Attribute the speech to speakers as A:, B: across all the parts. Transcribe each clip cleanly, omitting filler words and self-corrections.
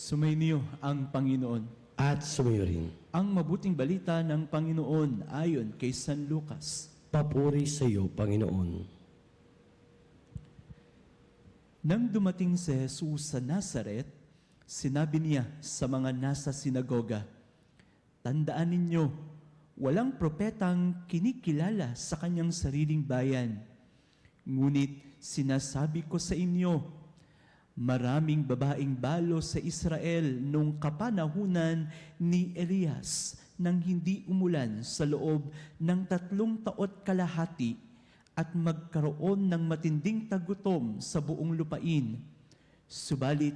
A: Sumainyo ang Panginoon.
B: At sumayo rin.
A: Ang mabuting balita ng Panginoon ayon kay San Lucas.
B: Papuri sa iyo, Panginoon.
A: Nang dumating si Jesus sa Nazaret, sinabi niya sa mga nasa sinagoga, "Tandaan ninyo, walang propetang kinikilala sa kanyang sariling bayan. Ngunit sinasabi ko sa inyo, maraming babaeng balo sa Israel nung kapanahunan ni Elias nang hindi umulan sa loob ng 3 taon kalahati at magkaroon ng matinding tagutom sa buong lupain. Subalit,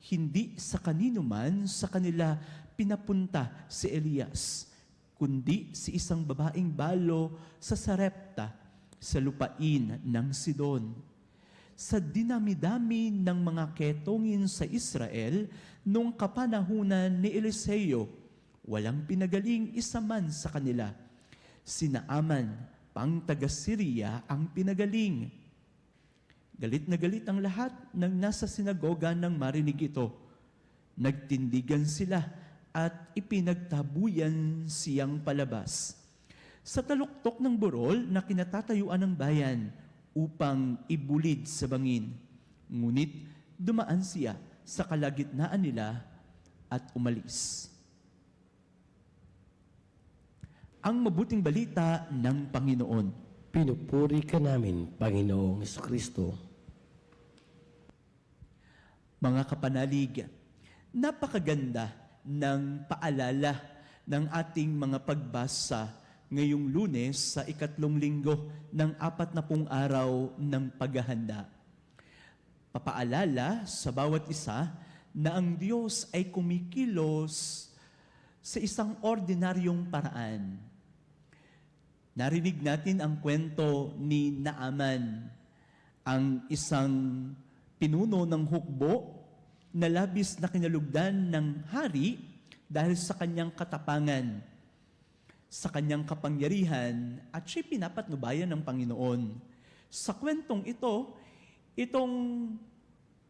A: hindi sa kanino man sa kanila pinapunta si Elias, kundi si isang babaeng balo sa Sarepta sa lupain ng Sidon. Sa dinami-dami ng mga ketongin sa Israel, nung kapanahunan ni Eliseo, walang pinagaling isa man sa kanila. Si Naaman, pang taga-Syria, ang pinagaling. Galit na galit ang lahat ng nasa sinagoga nang marinig ito. Nagtindigan sila at ipinagtabuyan siyang palabas sa taluktok ng burol na kinatatayuan ng bayan, upang ibulid sa bangin. Ngunit dumaan siya sa kalagitnaan nila at umalis. Ang mabuting balita ng Panginoon.
B: Pinupuri ka namin, Panginoong Kristo.
A: Mga kapanalig, napakaganda ng paalala ng ating mga pagbasa ngayong Lunes sa 3 linggo ng 40 araw ng paghahanda. Papaalala sa bawat isa na ang Diyos ay kumikilos sa isang ordinaryong paraan. Narinig natin ang kwento ni Naaman, ang isang pinuno ng hukbo na labis na kinalugdan ng hari dahil sa kanyang katapangan, sa kanyang kapangyarihan, at siya'y pinapatnubayan ng Panginoon. Sa kwentong ito, itong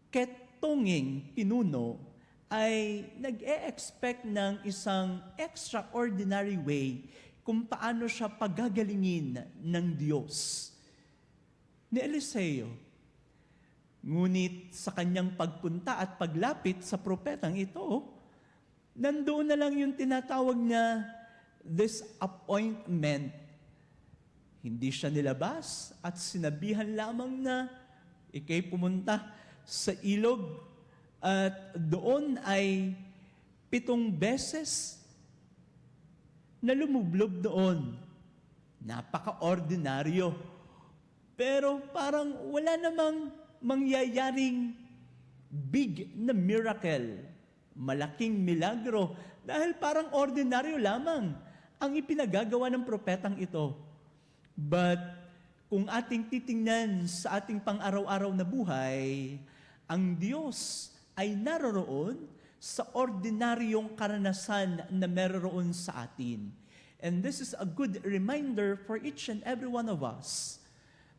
A: ketonging pinuno ay nag-e-expect ng isang extraordinary way kung paano siya pagagalingin ng Diyos ni Eliseo. Ngunit sa kanyang pagpunta at paglapit sa propetang ito, nandoon na lang yung tinatawag na disappointment. Hindi siya nilabas at sinabihan lamang na ikay pumunta sa ilog at doon ay 7 beses na lumublob doon. Napaka-ordinaryo. Pero parang wala namang mangyayaring big na miracle, malaking milagro, dahil parang ordinaryo lamang ang ipinagagawa ng propetang ito. But kung ating titingnan sa ating pang-araw-araw na buhay, ang Diyos ay naroroon sa ordinaryong karanasan na meron sa atin. And this is a good reminder for each and every one of us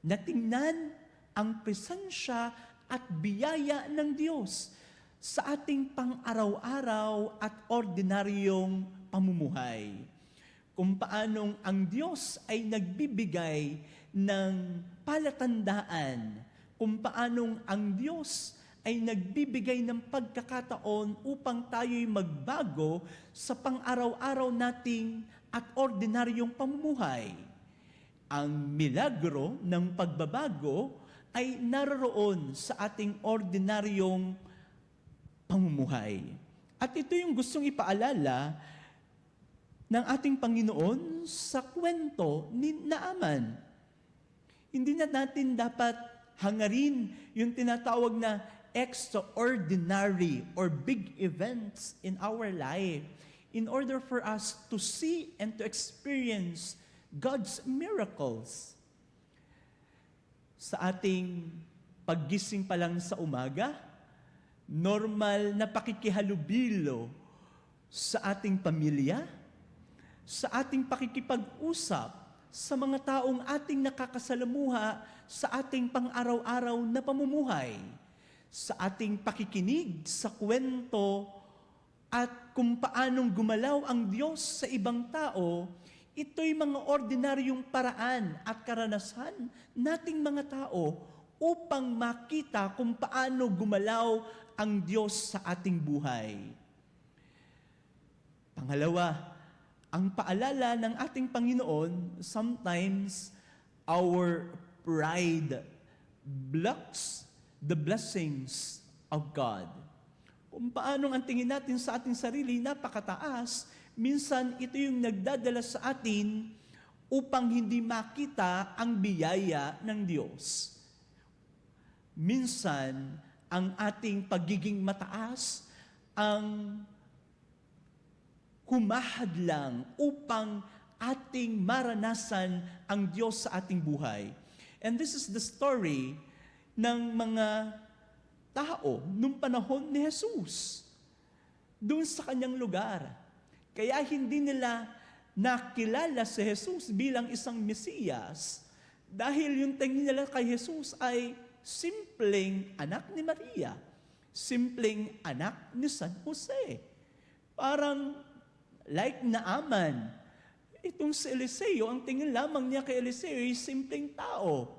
A: na tingnan ang presensya at biyaya ng Diyos sa ating pang-araw-araw at ordinaryong pamumuhay. Kung paanong ang Diyos ay nagbibigay ng palatandaan, kung paanong ang Diyos ay nagbibigay ng pagkakataon upang tayo'y magbago sa pang-araw-araw nating at ordinaryong pamumuhay. Ang milagro ng pagbabago ay naroon sa ating ordinaryong pamumuhay. At ito yung gustong ipaalala ng ating Panginoon sa kwento ni Naaman. Hindi na natin dapat hangarin yung tinatawag na extraordinary or big events in our life in order for us to see and to experience God's miracles. Sa ating paggising pa lang sa umaga, normal na pakikihalubilo sa ating pamilya, sa ating pakikipag-usap sa mga taong ating nakakasalamuha sa ating pang-araw-araw na pamumuhay, sa ating pakikinig sa kwento at kung paanong gumalaw ang Diyos sa ibang tao, ito'y mga ordinaryong paraan at karanasan nating mga tao upang makita kung paano gumalaw ang Diyos sa ating buhay. Pangalawa, ang paalala ng ating Panginoon, sometimes our pride blocks the blessings of God. Kung paano ang tingin natin sa ating sarili napakataas, minsan ito yung nagdadala sa atin upang hindi makita ang biyaya ng Diyos. Minsan, ang ating pagiging mataas ang humahadlang upang ating maranasan ang Diyos sa ating buhay. And this is the story ng mga tao nung panahon ni Jesus doon sa kanyang lugar. Kaya hindi nila nakilala si Jesus bilang isang Mesiyas dahil yung tingin nila kay Jesus ay simpleng anak ni Maria, simpleng anak ni San Jose. Parang like Naaman, itong si Eliseo, ang tingin lamang niya kay Eliseo ay simpleng tao.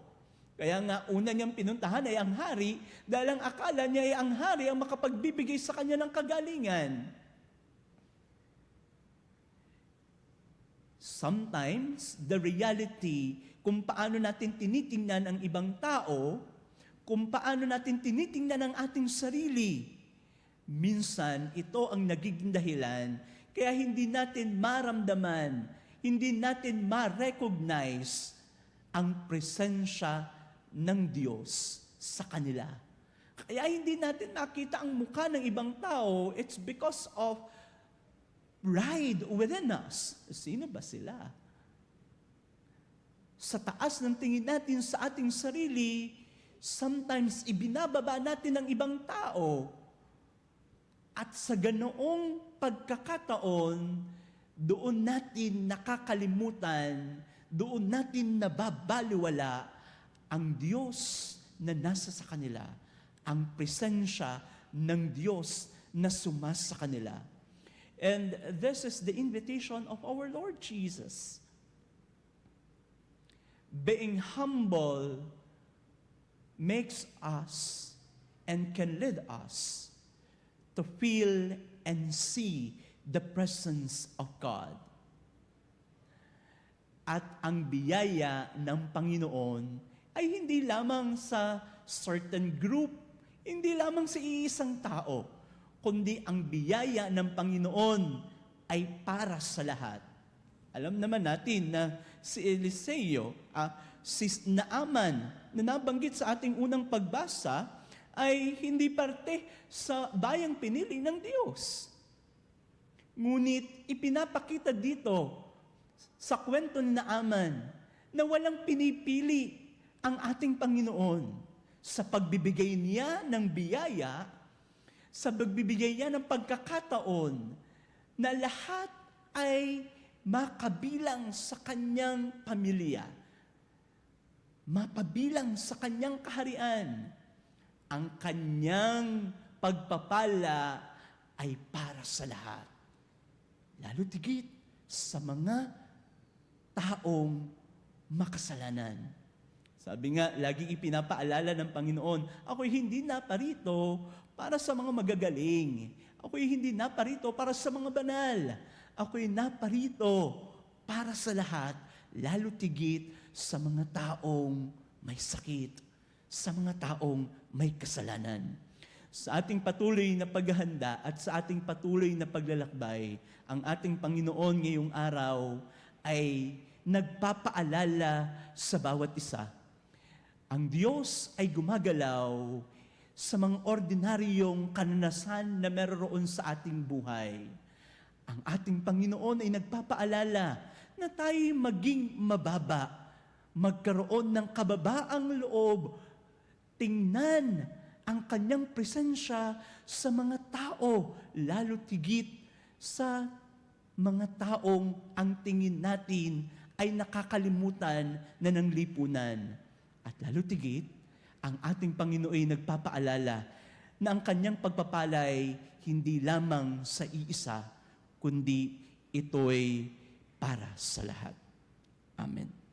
A: Kaya nga, una niyang pinuntahan ay ang hari, dahil ang akala niya ay ang hari ang makapagbibigay sa kanya ng kagalingan. Sometimes, the reality, kung paano natin tinitingnan ang ibang tao, kung paano natin tinitingnan ang ating sarili, minsan ito ang nagiging dahilan, kaya hindi natin maramdaman, hindi natin ma-recognize ang presensya ng Diyos sa kanila. Kaya hindi natin nakita ang mukha ng ibang tao, it's because of pride within us. Sino ba sila? Sa taas ng tingin natin sa ating sarili, sometimes ibinababa natin ang ibang tao. At sa ganoong pagkakataon, doon natin nakakalimutan, doon natin nababaliwala ang Diyos na nasa sa kanila, ang presensya ng Diyos na sumas sa kanila. And this is the invitation of our Lord Jesus. Being humble makes us and can lead us to feel and see the presence of God. At ang biyaya ng Panginoon ay hindi lamang sa certain group, hindi lamang sa iisang tao, kundi ang biyaya ng Panginoon ay para sa lahat. Alam naman natin na si Eliseo, si Naaman, na nabanggit sa ating unang pagbasa, ay hindi parte sa bayang pinili ng Diyos. Ngunit ipinapakita dito sa kwento ni Naaman na walang pinipili ang ating Panginoon sa pagbibigay niya ng biyaya, sa pagbibigay niya ng pagkakataon na lahat ay makabilang sa kanyang pamilya, mapabilang sa kanyang kaharian. Ang kanyang pagpapala ay para sa lahat. Lalo tigit sa mga taong makasalanan. Sabi nga, lagi ipinapaalala ng Panginoon, ako'y hindi naparito para sa mga magagaling. Ako'y hindi naparito para sa mga banal. Ako'y naparito para sa lahat, lalo tigit sa mga taong may sakit, sa mga taong may kasalanan. Sa ating patuloy na paghahanda at sa ating patuloy na paglalakbay, ang ating Panginoon ngayong araw ay nagpapaalala sa bawat isa. Ang Diyos ay gumagalaw sa mga ordinaryong kananasan na meron sa ating buhay. Ang ating Panginoon ay nagpapaalala na tayo maging mababa, magkaroon ng kababaang loob, tingnan ang kanyang presensya sa mga tao, lalo tigit sa mga taong ang tingin natin ay nakakalimutan na ng lipunan. At lalo tigit, ang ating Panginoon ay nagpapaalala na ang kanyang pagpapalay hindi lamang sa iisa, kundi ito'y para sa lahat. Amen.